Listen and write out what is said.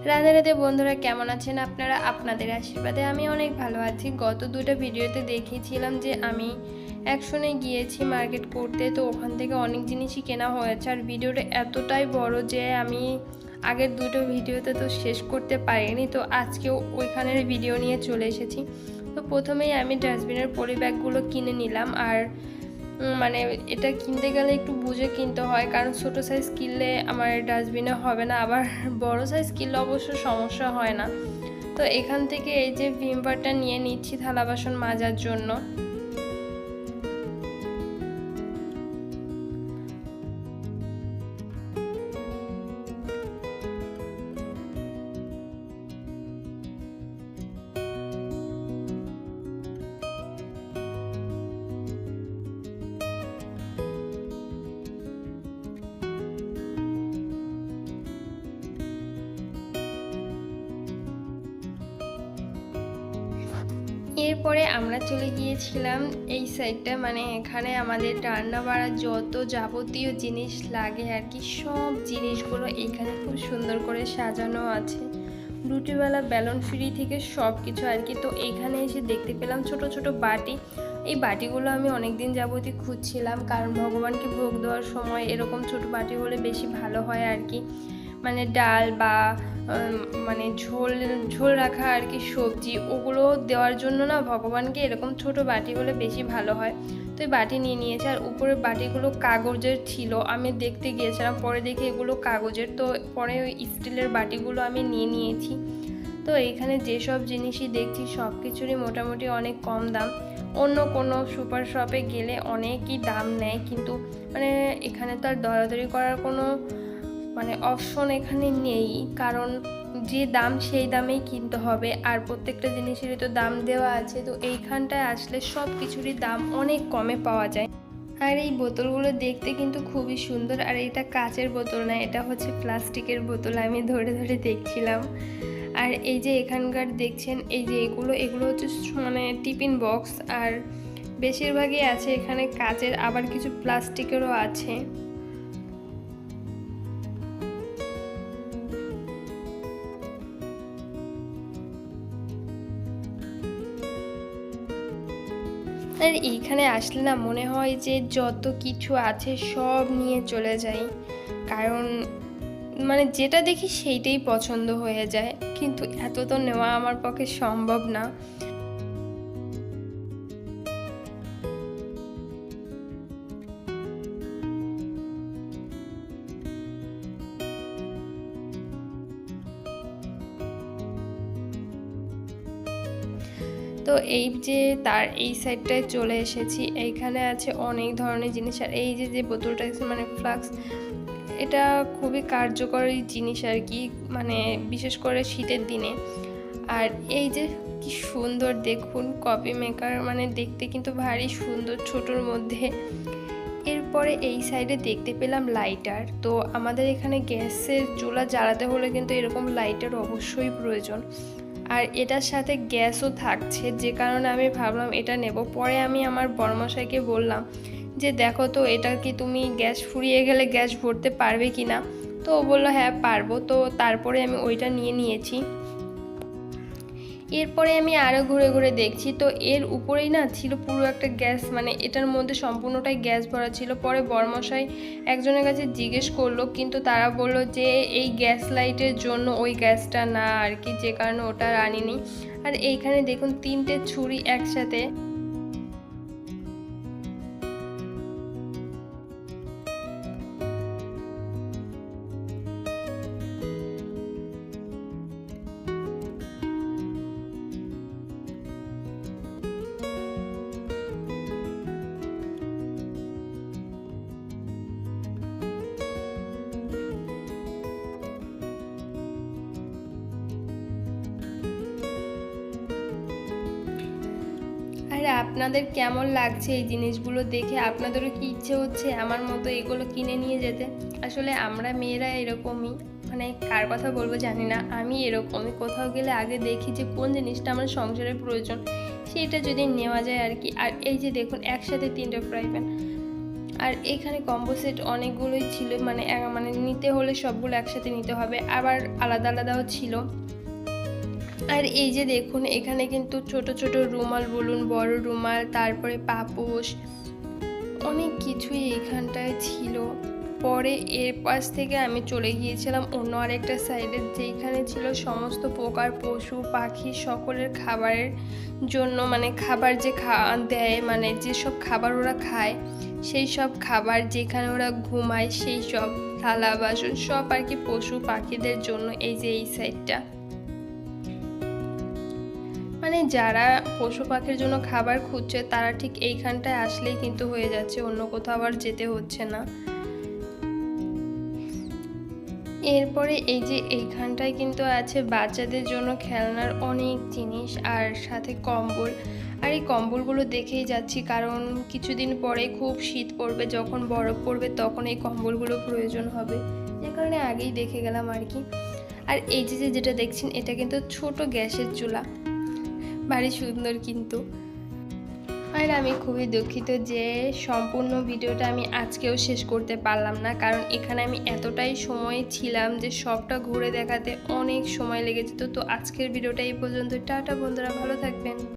রাধে রাধে বন্ধুরা, কেমন আছেন আপনারা? আপনাদের আশীর্বাদে আমি অনেক ভালো আছি। গত দুটো ভিডিওতে দেখিয়েছিলাম যে আমি অ্যাকশনে গিয়েছি মার্কেট করতে, তো ওখান থেকে অনেক জিনিসই কেনা হয়েছে। আর ভিডিওটা এতটাই বড় যে আমি আগের দুটো ভিডিওতে তো শেষ করতে পারিনি, তো আজকেও ওইখানের ভিডিও নিয়ে চলে এসেছি। তো প্রথমেই আমি ডাস্টবিনের পলি ব্যাগগুলো কিনে নিলাম। আর মানে এটা কিনতে গেলে একটু বুঝে কিনতে হয়, কারণ ছোটো সাইজ কিনলে আমার ডাস্টবিনে হবে না, আবার বড় সাইজ কিনলে অবশ্য সমস্যা হয় না। তো এখান থেকে এই যে ভিম বারটা নিয়ে নিচ্ছি থালা বাসন মাজার জন্য। এরপরে আমরা চলে গিয়েছিলাম এই সাইডটা, মানে এখানে আমাদের রান্না বাড়ার যত যাবতীয় জিনিস লাগে আর কি, সব জিনিসগুলো এখানে খুব সুন্দর করে সাজানো আছে। রুটিওয়ালা ব্যালন ফ্রি থেকে সব কিছু আর কি। তো এইখানে এসে দেখতে পেলাম ছোট ছোট বাটি। এই বাটিগুলো আমি অনেক দিন যাবতই খুঁজছিলাম, কারণ ভগবানকে ভোগ দেওয়ার সময় এরকম ছোট বাটি হলে বেশি ভালো হয় আর কি। মানে ডাল বা মানে ঝোল ঝোল রাখা আর কি, সবজি ওগুলো দেওয়ার জন্য না ভগবানকে এরকম ছোট বাটি হলে বেশি ভালো হয়। তো এই বাটি নিয়ে নিয়েছে। আর উপরের বাটিগুলো কাগজের ছিল, আমি দেখতে গিয়েছিলাম, পরে দেখি এগুলো কাগজের। তো পরে ওই স্টিলের বাটিগুলো আমি নিয়ে নিয়েছি। তো এইখানে যেসব জিনিসই দেখছি সব কিছুরই মোটামুটি অনেক কম দাম। অন্য কোনো সুপার শপে গেলে অনেকই দাম নেয়, কিন্তু মানে এখানে তো আর দরাদরি করার কোনো মানে অপশন এখানে নেই, কারণ যে দাম সেই দামেই কিনতে হবে। আর প্রত্যেকটা জিনিসেরই তো দাম দেওয়া আছে। তো এইখানটায় আসলে সব কিছুরই দাম অনেক কমে পাওয়া যায়। আর এই বোতলগুলো দেখতে কিন্তু খুবই সুন্দর। আর এটা কাচের বোতল না, এটা হচ্ছে প্লাস্টিকের বোতল, আমি ধরে ধরে দেখছিলাম। আর এই যে এখানকার দেখছেন এই যে এগুলো হচ্ছে মানে টিফিন বক্স। আর বেশিরভাগই আছে এখানে কাচের, আবার কিছু প্লাস্টিকেরও আছে। আর এইখানে আসলে না মনে হয় যে যত কিছু আছে সব নিয়ে চলে যাই, কারণ মানে যেটা দেখি সেইটাই পছন্দ হয়ে যায়, কিন্তু এত তো নেওয়া আমার পক্ষে সম্ভব না। তো এই যে তার এই সাইডটায় চলে এসেছি, এইখানে আছে অনেক ধরনের জিনিস। আর এই যে বোতলটা মানে ফ্লাক্স, এটা খুবই কার্যকরী জিনিস আর কি, মানে বিশেষ করে শীতের দিনে। আর এই যে কি সুন্দর দেখুন কফি মেকার, মানে দেখতে কিন্তু ভারী সুন্দর ছোটোর মধ্যে। এরপরে এই সাইডে দেখতে পেলাম লাইটার। তো আমাদের এখানে গ্যাসের চুলা জ্বালাতে হলে কিন্তু এরকম লাইটার অবশ্যই প্রয়োজন। আর এটার সাথে গ্যাসও থাকছে, যে কারণে আমি ভাবলাম এটা নেব। পরে আমি আমার বড়মশাইকে বললাম যে দেখো তো এটা কি তুমি গ্যাস ফুরিয়ে গেলে গ্যাস ভরতে পারবে কি না। তো ও বললো হ্যাঁ পারবো। তো তারপরে আমি ওইটা নিয়ে নিয়েছি। এরপরে আমি আরও ঘুরে ঘুরে দেখছি, তো এর উপরেই না ছিল পুরো একটা গ্যাস, মানে এটার মধ্যে সম্পূর্ণটাই গ্যাস ভরা ছিল। পরে বড়মশাই একজনের কাছে জিজ্ঞেস করলো, কিন্তু তারা বললো যে এই গ্যাস লাইটের জন্য ওই গ্যাসটা না আর কি, যে কারণে ওটা আর আনিনি। আর এইখানে দেখুন 3টে ছুরি একসাথে। আর আপনাদের কেমন লাগছে এই জিনিসগুলো দেখে? আপনাদেরও কি ইচ্ছে হচ্ছে আমার মতো এগুলো কিনে নিয়ে যেতে? আসলে আমরা মেয়েরা এরকমই, মানে কার কথা বলবো জানি না, আমি এরকমই। কোথাও গেলে আগে দেখি যে কোন জিনিসটা আমার সংসারের প্রয়োজন, সেইটা যদি নেওয়া যায় আর কি। আর এই যে দেখুন একসাথে 3টে ফ্রাই প্যান, আর এখানে কম্বো সেট অনেকগুলোই ছিল, মানে নিতে হলে সবগুলো একসাথে নিতে হবে, আবার আলাদা আলাদাও ছিল। আর এই যে দেখুন এখানে কিন্তু ছোট ছোট রুমাল বলুন, বড় রুমাল, তারপরে পাপোশ, অনেক কিছুই এইখানটায় ছিল। পরে এর পাশ থেকে আমি চলে গিয়েছিলাম অন্য আরেকটা সাইডে, যেখানে ছিল সমস্ত প্রকার পশু পাখি সকলের খাবারের জন্য, মানে খাবার যে দেয়, মানে যেসব খাবার ওরা খায় সেই সব খাবার, যেখানে ওরা ঘুমায় সেই সব থালা বাসন সব আর কি পশু পাখিদের জন্য। এই যে এই সাইডটা, মানে যারা পশু পাখির জন্য খাবার খুঁজছে তারা ঠিক এইখানটায় আসলেই কিন্তু হয়ে যাচ্ছে, অন্য কোথাও আবার যেতে হচ্ছে না। এরপরে এই যে এইখানটায় কিন্তু আছে বাচ্চাদের জন্য খেলনার অনেক জিনিস, আর সাথে কম্বল। আর এই কম্বলগুলো দেখেই যাচ্ছি, কারণ কিছুদিন পরে খুব শীত পড়বে, যখন বরফ পড়বে তখন এই কম্বলগুলো প্রয়োজন হবে, যে কারণে আগেই দেখে গেলাম আর কি। আর এই যে যেটা দেখছেন এটা কিন্তু ছোট গ্যাসের চুলা, ভারী সুন্দর কিন্তু। আর আমি খুবই দুঃখিত যে সম্পূর্ণ ভিডিওটা আমি আজকেও শেষ করতে পারলাম না, কারণ এখানে আমি এতটাই সময় ছিলাম যে সবটা ঘুরে দেখাতে অনেক সময় লেগে যেত। তো আজকের ভিডিওটা এই পর্যন্ত। টাটা বন্ধুরা, ভালো থাকবেন।